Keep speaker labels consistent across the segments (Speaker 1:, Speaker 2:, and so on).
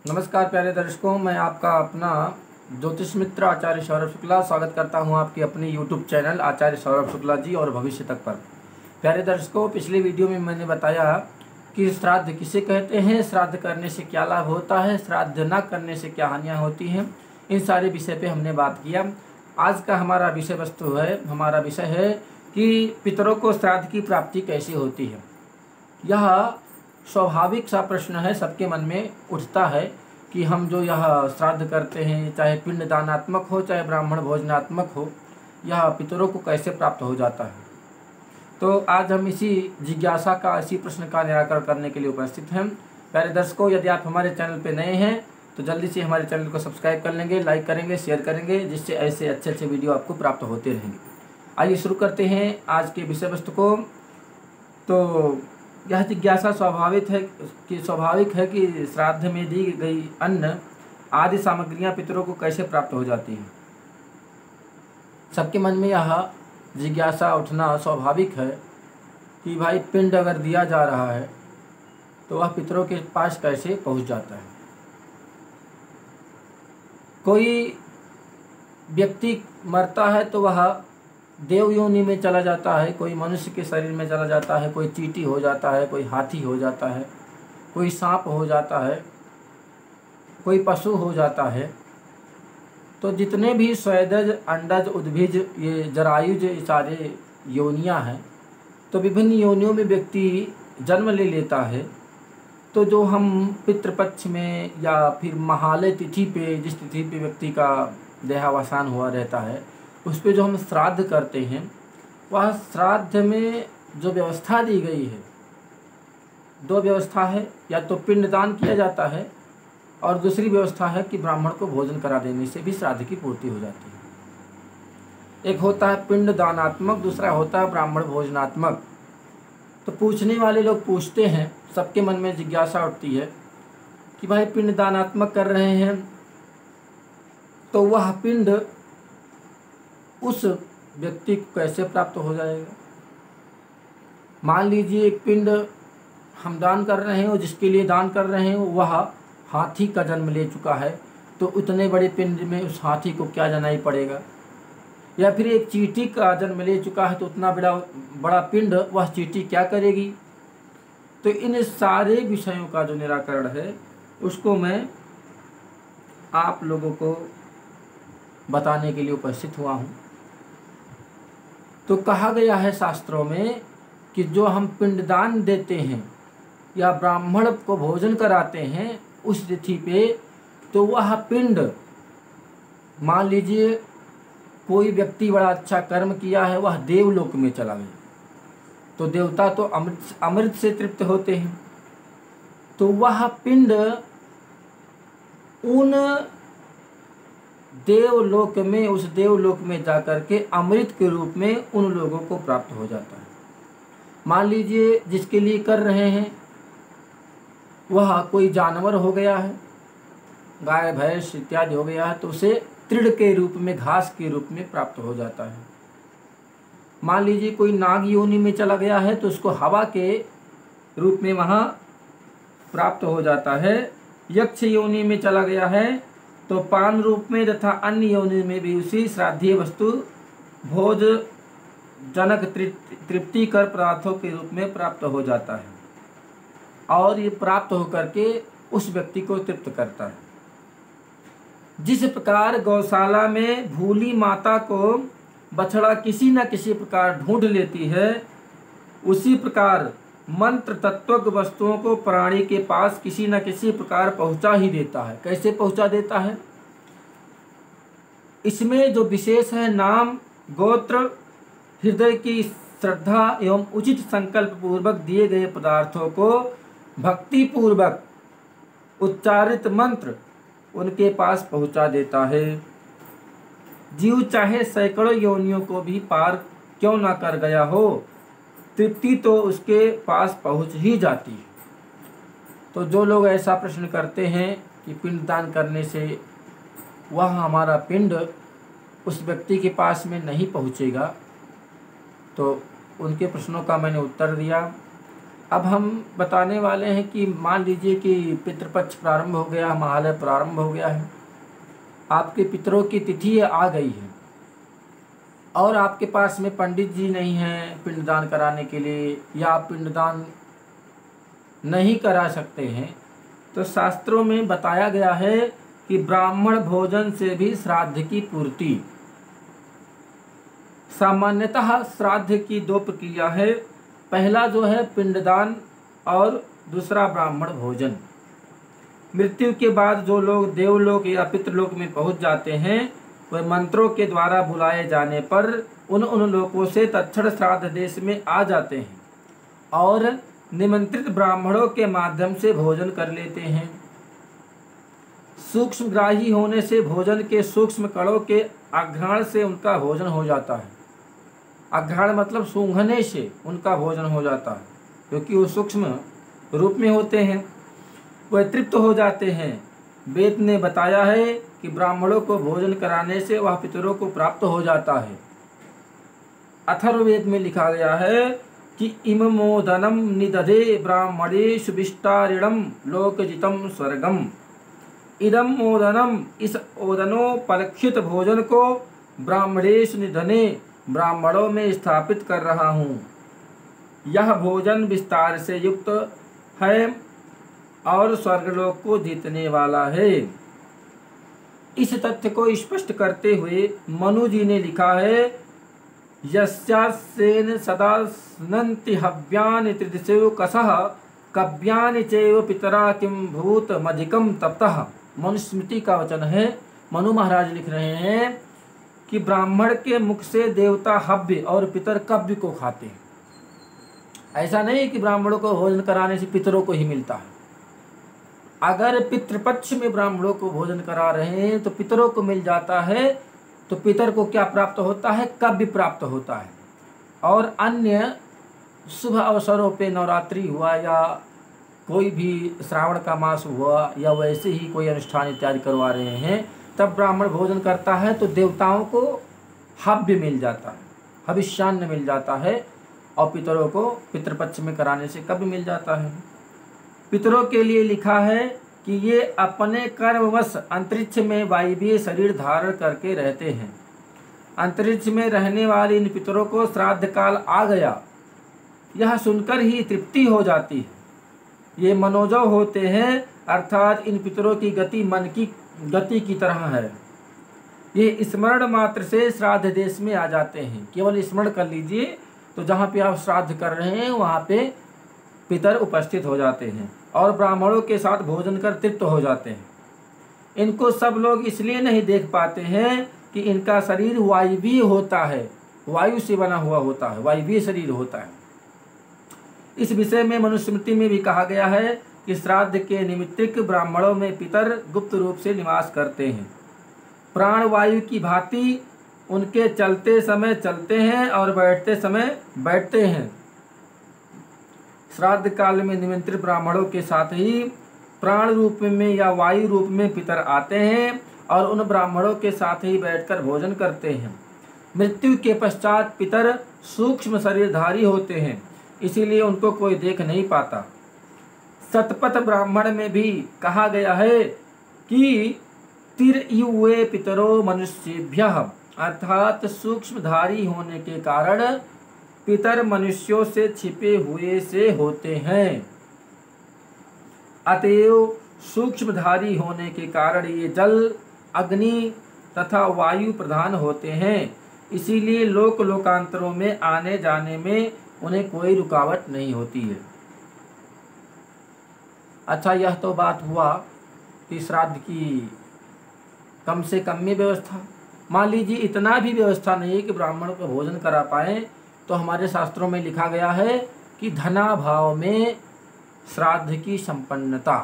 Speaker 1: नमस्कार प्यारे दर्शकों, मैं आपका अपना ज्योतिष मित्र आचार्य सौरभ शुक्ला स्वागत करता हूं आपकी अपनी यूट्यूब चैनल आचार्य सौरभ शुक्ला जी और भविष्य तक पर। प्यारे दर्शकों, पिछली वीडियो में मैंने बताया कि श्राद्ध किसे कहते हैं, श्राद्ध करने से क्या लाभ होता है, श्राद्ध न करने से क्या हानियाँ होती हैं, इन सारे विषय पे हमने बात किया। आज का हमारा विषय वस्तु है, हमारा विषय है कि पितरों को श्राद्ध की प्राप्ति कैसी होती है। यह स्वाभाविक सा प्रश्न है, सबके मन में उठता है कि हम जो यह श्राद्ध करते हैं, चाहे पिंड दानात्मक हो चाहे ब्राह्मण भोजनात्मक हो, यह पितरों को कैसे प्राप्त हो जाता है। तो आज हम इसी जिज्ञासा का, इसी प्रश्न का निराकरण करने के लिए उपस्थित हैं। प्यारे दर्शकों, यदि आप हमारे चैनल पर नए हैं तो जल्दी से हमारे चैनल को सब्सक्राइब कर लेंगे, लाइक करेंगे, शेयर करेंगे, जिससे ऐसे अच्छे अच्छे वीडियो आपको प्राप्त होते रहेंगे। आइए शुरू करते हैं आज के विषय वस्तु को। तो यह जिज्ञासा स्वाभाविक है कि श्राद्ध में दी गई अन्न आदि सामग्रियां पितरों को कैसे प्राप्त हो जाती हैं। सबके मन में यह जिज्ञासा उठना स्वाभाविक है कि भाई पिंड अगर दिया जा रहा है तो वह पितरों के पास कैसे पहुंच जाता है। कोई व्यक्ति मरता है तो वह देव योनि में चला जाता है, कोई मनुष्य के शरीर में चला जाता है, कोई चींटी हो जाता है, कोई हाथी हो जाता है, कोई सांप हो जाता है, कोई पशु हो जाता है। तो जितने भी स्वैदज, अंडज, उद्भिज, ये जरायुज, ये सारे योनियां हैं, तो विभिन्न योनियों में व्यक्ति जन्म ले लेता है। तो जो हम पितृपक्ष में या फिर महालय तिथि पे, जिस तिथि पे व्यक्ति का देहावसान हुआ रहता है, उस पे जो हम श्राद्ध करते हैं, वह श्राद्ध में जो व्यवस्था दी गई है, दो व्यवस्था है, या तो पिंडदान किया जाता है और दूसरी व्यवस्था है कि ब्राह्मण को भोजन करा देने से भी श्राद्ध की पूर्ति हो जाती है। एक होता है पिंड दानात्मक, दूसरा होता है ब्राह्मण भोजनात्मक। तो पूछने वाले लोग पूछते हैं, सबके मन में जिज्ञासा उठती है कि भाई पिंड दानात्मक कर रहे हैं तो वह पिंड उस व्यक्ति को कैसे प्राप्त हो जाएगा। मान लीजिए एक पिंड हम दान कर रहे हैं और जिसके लिए दान कर रहे हैं वह हाथी का जन्म ले चुका है, तो उतने बड़े पिंड में उस हाथी को क्या जाना ही पड़ेगा। या फिर एक चींटी का जन्म ले चुका है तो उतना बड़ा पिंड वह चींटी क्या करेगी। तो इन सारे विषयों का जो निराकरण है उसको मैं आप लोगों को बताने के लिए उपस्थित हुआ हूँ। तो कहा गया है शास्त्रों में कि जो हम पिंडदान देते हैं या ब्राह्मण को भोजन कराते हैं उस तिथि पे, तो वह पिंड, मान लीजिए कोई व्यक्ति बड़ा अच्छा कर्म किया है, वह देवलोक में चला गया, तो देवता तो अमृत से तृप्त होते हैं, तो वह पिंड उन देवलोक में, उस देवलोक में जाकर के अमृत के रूप में उन लोगों को प्राप्त हो जाता है। मान लीजिए जिसके लिए कर रहे हैं वह कोई जानवर हो गया है, गाय भैंस इत्यादि हो गया है, तो उसे तृण के रूप में, घास के रूप में प्राप्त हो जाता है। मान लीजिए कोई नाग योनि में चला गया है तो उसको हवा के रूप में वहाँ प्राप्त हो जाता है। यक्ष योनि में चला गया है तो पान रूप में तथा अन्य योनि में भी उसी श्राद्धीय वस्तु भोज जनक तृप्तिकर पदार्थों के रूप में प्राप्त हो जाता है, और ये प्राप्त होकर के उस व्यक्ति को तृप्त करता है। जिस प्रकार गौशाला में भूली माता को बछड़ा किसी न किसी प्रकार ढूंढ लेती है, उसी प्रकार मंत्र तत्वज्ञ वस्तुओं को प्राणी के पास किसी न किसी प्रकार पहुंचा ही देता है। कैसे पहुंचा देता है? इसमें जो विशेष है, नाम, गोत्र, हृदय की श्रद्धा एवं उचित संकल्प पूर्वक दिए गए पदार्थों को भक्ति पूर्वक उच्चारित मंत्र उनके पास पहुंचा देता है। जीव चाहे सैकड़ों योनियों को भी पार क्यों ना कर गया हो, तृप्ति तो उसके पास पहुंच ही जाती है। तो जो लोग ऐसा प्रश्न करते हैं कि पिंडदान करने से वह हमारा पिंड उस व्यक्ति के पास में नहीं पहुंचेगा, तो उनके प्रश्नों का मैंने उत्तर दिया अब हम बताने वाले हैं कि मान लीजिए कि पितृपक्ष प्रारंभ हो गया, महालय प्रारंभ हो गया है, आपके पितरों की तिथि आ गई है और आपके पास में पंडित जी नहीं हैं पिंडदान कराने के लिए, या आप पिंडदान नहीं करा सकते हैं, तो शास्त्रों में बताया गया है कि ब्राह्मण भोजन से भी श्राद्ध की पूर्ति। सामान्यतः श्राद्ध की दो प्रक्रिया है, पहला जो है पिंडदान और दूसरा ब्राह्मण भोजन। मृत्यु के बाद जो लोग देवलोक या पितृलोक में पहुंच जाते हैं, वह मंत्रों के द्वारा बुलाए जाने पर उन लोकों से तत्क्षण श्राद्ध देश में आ जाते हैं और निमंत्रित ब्राह्मणों के माध्यम से भोजन कर लेते हैं। सूक्ष्मग्राही होने से भोजन के सूक्ष्म कणों के आघ्राण से उनका भोजन हो जाता है। आघ्राण मतलब सूंघने से उनका भोजन हो जाता है, क्योंकि वो सूक्ष्म रूप में होते हैं, वह तृप्त हो जाते हैं। वेद ने बताया है कि ब्राह्मणों को भोजन कराने से वह पितरों को प्राप्त हो जाता है। अथर्ववेद में लिखा गया है कि इममोदनम निदधे ब्राह्मणेषु विष्टारिणम लोकजितम स्वर्गम। इदम मोदनम, इस ओदनोपलक्षित भोजन को ब्राह्मणेषु निधने, ब्राह्मणों में स्थापित कर रहा हूँ। यह भोजन विस्तार से युक्त है और स्वर्गलोक को जीतने वाला है। इस तथ्य को स्पष्ट करते हुए मनु जी ने लिखा है, यस्यासेन सदा स्नन्ति हव्यानि त्रिदिशो कसः कव्यानि चैव पितरा किम भूत मधिकम तप्तः। मनुस्मृति का वचन है। मनु महाराज लिख रहे हैं कि ब्राह्मण के मुख से देवता हव्य और पितर कव्य को खाते हैं। ऐसा नहीं कि ब्राह्मणों को भोजन कराने से पितरों को ही मिलता है। अगर पितृपक्ष में ब्राह्मणों को भोजन करा रहे हैं तो पितरों को मिल जाता है, तो पितर को क्या प्राप्त होता है? कव्य प्राप्त होता है। और अन्य शुभ अवसरों पे, नवरात्रि हुआ या कोई भी श्रावण का मास हुआ या वैसे ही कोई अनुष्ठान इत्यादि करवा रहे हैं, तब ब्राह्मण भोजन करता है तो देवताओं को हव्य मिल जाता है, हविष्यान्न मिल जाता है, और पितरों को पितृपक्ष में कराने से कव्य मिल जाता है। पितरों के लिए लिखा है कि ये अपने कर्मवश अंतरिक्ष में वायवीय शरीर धारण करके रहते हैं। अंतरिक्ष में रहने वाले इन पितरों को श्राद्ध काल आ गया, यह सुनकर ही तृप्ति हो जाती है। ये मनोजव होते हैं, अर्थात इन पितरों की गति मन की गति की तरह है। ये स्मरण मात्र से श्राद्ध देश में आ जाते हैं। केवल स्मरण कर लीजिए तो जहाँ पे आप श्राद्ध कर रहे हैं वहाँ पे पितर उपस्थित हो जाते हैं और ब्राह्मणों के साथ भोजन कर तृप्त हो जाते हैं। इनको सब लोग इसलिए नहीं देख पाते हैं कि इनका शरीर वायवीय होता है, वायु से बना हुआ होता है, वायवीय शरीर होता है। इस विषय में मनुस्मृति में भी कहा गया है कि श्राद्ध के निमित्तिक ब्राह्मणों में पितर गुप्त रूप से निवास करते हैं। प्राण वायु की भांति उनके चलते समय चलते हैं और बैठते समय बैठते हैं। श्राद्ध काल में निमंत्रित ब्राह्मणों के साथ ही प्राण रूप में या वायु रूप में पितर आते हैं और उन ब्राह्मणों के साथ ही बैठकर भोजन करते हैं। मृत्यु के पश्चात पितर सूक्ष्म शरीरधारी होते हैं, इसीलिए उनको कोई देख नहीं पाता। शतपथ ब्राह्मण में भी कहा गया है कि तिर्युवे पितरो मनुष्येभ्यः, अर्थात सूक्ष्मधारी होने के कारण पितर मनुष्यों से छिपे हुए से होते हैं। अतएव सूक्ष्मधारी होने के कारण ये जल, अग्नि तथा वायु प्रधान होते हैं, इसीलिए लोकांतरों में आने जाने में उन्हें कोई रुकावट नहीं होती है। अच्छा, यह तो बात हुआ कि श्राद्ध की कम से कम में व्यवस्था। मान लीजिए इतना भी व्यवस्था नहीं है कि ब्राह्मण को भोजन करा पाएँ, तो हमारे शास्त्रों में लिखा गया है कि धनाभाव में श्राद्ध की संपन्नता।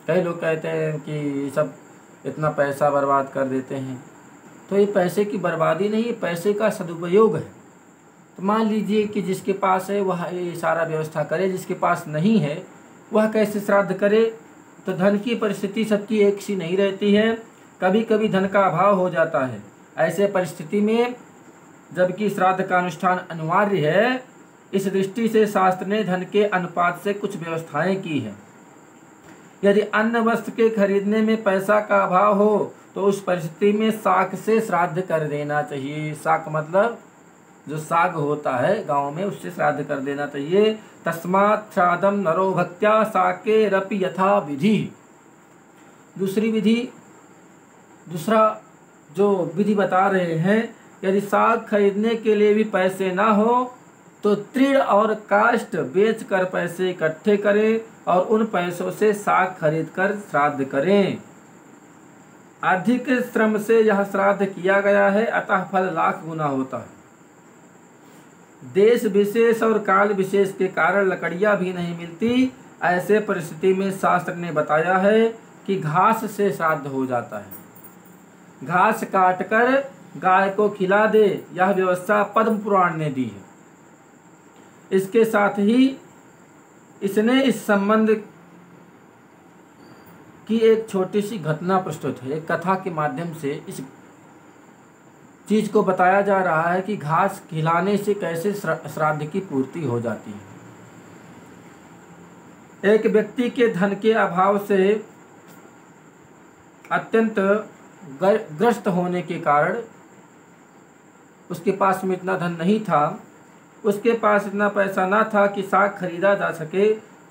Speaker 1: कई लोग कहते हैं कि सब इतना पैसा बर्बाद कर देते हैं, तो ये पैसे की बर्बादी नहीं, पैसे का सदुपयोग है। तो मान लीजिए कि जिसके पास है वह ये सारा व्यवस्था करे, जिसके पास नहीं है वह कैसे श्राद्ध करे? तो धन की परिस्थिति सबकी एक सी नहीं रहती है, कभी कभी धन का अभाव हो जाता है। ऐसे परिस्थिति में जबकि श्राद्ध का अनुष्ठान अनिवार्य है, इस दृष्टि से शास्त्र ने धन के अनुपात से कुछ व्यवस्थाएं की है। यदि अन्न वस्त्र के खरीदने में पैसा का अभाव हो तो उस परिस्थिति में शाक से श्राद्ध कर देना चाहिए। शाक मतलब जो साग होता है गांव में, उससे श्राद्ध कर देना चाहिए। तस्मात् श्राद्धम नरो भक्त्या शाके रपि यथा विधि। दूसरा जो विधि बता रहे हैं, यदि साग खरीदने के लिए भी पैसे ना हो तो तृण और काष्ठ बेच कर पैसे इकट्ठे करें और उन पैसों से साग खरीद कर श्राद्ध करें। अधिक श्रम से यह श्राद्ध किया गया है, अतः फल लाख गुना होता है। देश विशेष और काल विशेष के कारण लकड़ियां भी नहीं मिलती, ऐसे परिस्थिति में शास्त्र ने बताया है कि घास से श्राद्ध हो जाता है। घास काटकर गाय को खिला दे, यह व्यवस्था पद्म पुराण ने दी है। इसके साथ ही इसने इस संबंध की एक छोटी सी घटना प्रस्तुत है। एक कथा के माध्यम से इस चीज को बताया जा रहा है कि घास खिलाने से कैसे श्राद्ध की पूर्ति हो जाती है। एक व्यक्ति के धन के अभाव से अत्यंत ग्रस्त होने के कारण उसके पास में इतना धन नहीं था, उसके पास इतना पैसा ना था कि साग खरीदा जा सके।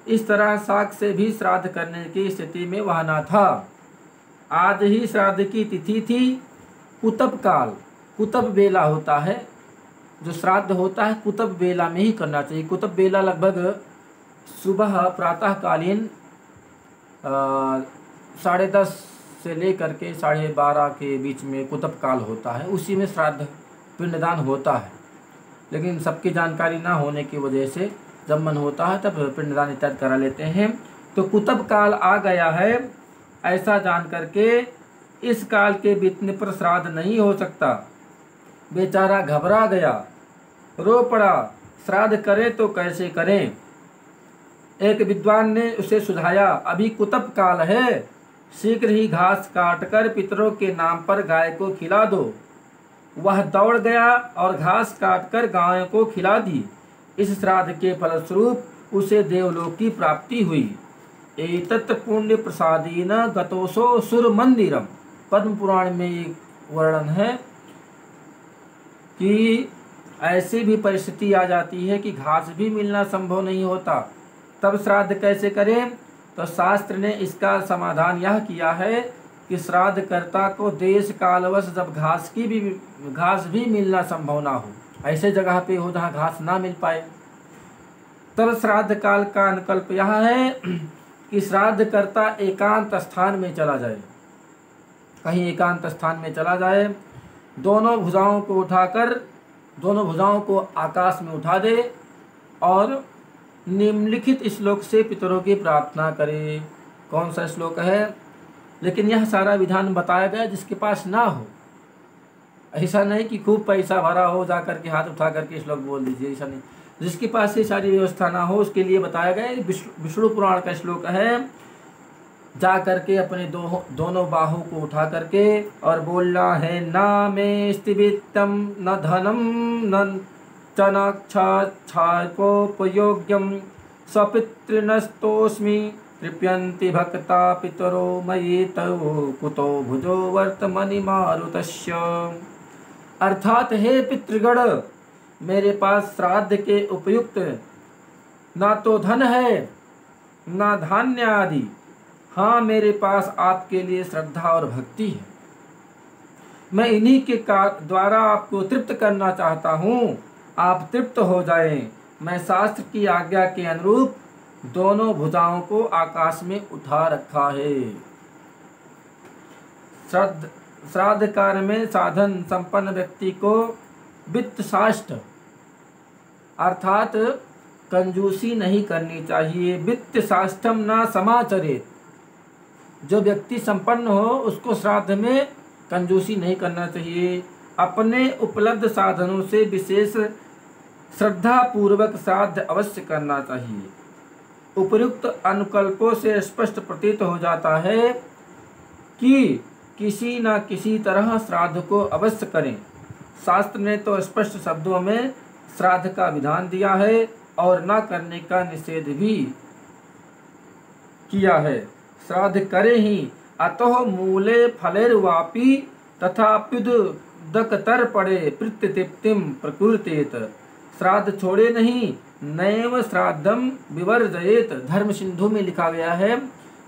Speaker 1: इस तरह साग से भी श्राद्ध करने की स्थिति में वह ना था। आज ही श्राद्ध की तिथि थी। कुतब काल, कुतब बेला होता है, जो श्राद्ध होता है कुतब बेला में ही करना चाहिए। कुतब बेला लगभग सुबह प्रातःकालीन 10:30 से लेकर के 12:30 के बीच में कुतब काल होता है। उसी में श्राद्ध पिंडदान होता है, लेकिन सबकी जानकारी ना होने की वजह से जब मन होता है तब पिंडदान इत्यादि करा लेते हैं। तो कुतब काल आ गया है, ऐसा जान करके इस काल के बीतने पर श्राद्ध नहीं हो सकता। बेचारा घबरा गया, रो पड़ा, श्राद्ध करे तो कैसे करें। एक विद्वान ने उसे सुझाया, अभी कुतब काल है, शीघ्र ही घास काटकर पितरों के नाम पर गाय को खिला दो। वह दौड़ गया और घास काटकर गायों को खिला दी। इस श्राद्ध के फलस्वरूप उसे देवलोक की प्राप्ति हुई। एतत् पुण्य प्रसादेन गतोसो सुर मंदिरम। पद्म पुराण में एक वर्णन है कि ऐसी भी परिस्थिति आ जाती है कि घास भी मिलना संभव नहीं होता, तब श्राद्ध कैसे करें। तो शास्त्र ने इसका समाधान यह किया है कि श्राद्धकर्ता को देश कालवश जब घास भी मिलना संभव ना हो, ऐसे जगह पे हो जहाँ घास ना मिल पाए, तब श्राद्ध काल का अनुकल्प यह है कि श्राद्धकर्ता एकांत स्थान में चला जाए, कहीं एकांत स्थान में चला जाए, दोनों भुजाओं को आकाश में उठा दे और निम्नलिखित श्लोक से पितरों की प्रार्थना करे। कौन सा श्लोक है? लेकिन यह सारा विधान बताया गया जिसके पास ना हो। ऐसा नहीं कि खूब पैसा भरा हो जा करके हाथ उठा करके श्लोक बोल दीजिए, ऐसा नहीं। जिसके पास ये सारी व्यवस्था ना हो उसके लिए बताया गया। विष्णु पुराण का श्लोक है, जा करके अपने दोनों बाहों को उठा करके और बोलना है, ना मे स्तिवित्तम न धनम न चनाक्षापोपयोग्यम सपितृनस्तोस्मि तृप्यन्ति भक्ता पितरो मयि तव कुतो भुजो वर्तमनि मारुतस्य। अर्थात हे पितृगण, मेरे पास श्राद्ध के उपयुक्त ना तो धन है ना धान्य आदि, हाँ मेरे पास आपके लिए श्रद्धा और भक्ति है। मैं इन्हीं के द्वारा आपको तृप्त करना चाहता हूँ, आप तृप्त हो जाएं। मैं शास्त्र की आज्ञा के अनुरूप दोनों भुजाओं को आकाश में उठा रखा है। श्राद्ध कार्य में साधन संपन्न व्यक्ति को वित्त शास्त्र अर्थात कंजूसी नहीं करनी चाहिए। वित्त शास्त्रम ना समाचरेत। जो व्यक्ति संपन्न हो उसको श्राद्ध में कंजूसी नहीं करना चाहिए। अपने उपलब्ध साधनों से विशेष श्रद्धा पूर्वक श्राद्ध अवश्य करना चाहिए। उपर्युक्त अनुकल्पों से स्पष्ट प्रतीत हो जाता है कि किसी न किसी तरह श्राद्ध को अवश्य करें। शास्त्र ने तो स्पष्ट शब्दों में श्राद्ध का विधान दिया है और न करने का निषेध भी किया है। श्राद्ध करे ही अतः मूले फलेर्वापि तथाप्युदकतर पड़े प्रत्यतिप्तिम प्रकृतेत। श्राद्ध छोड़े नहीं, नैव श्राद्धम विवर्जयेत। धर्म सिंधु में लिखा गया है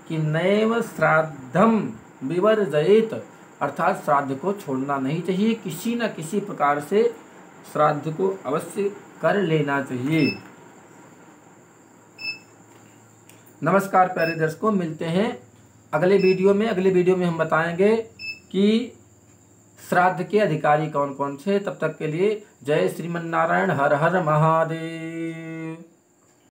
Speaker 1: कि नैव श्राद्धम विवर्जयेत, अर्थात श्राद्ध को छोड़ना नहीं चाहिए, किसी न किसी प्रकार से श्राद्ध को अवश्य कर लेना चाहिए। नमस्कार प्यारे दर्शकों, मिलते हैं अगले वीडियो में। अगले वीडियो में हम बताएंगे कि श्राद्ध के अधिकारी कौन कौन से। तब तक के लिए जय श्रीमन्नारायण, हर हर महादेव।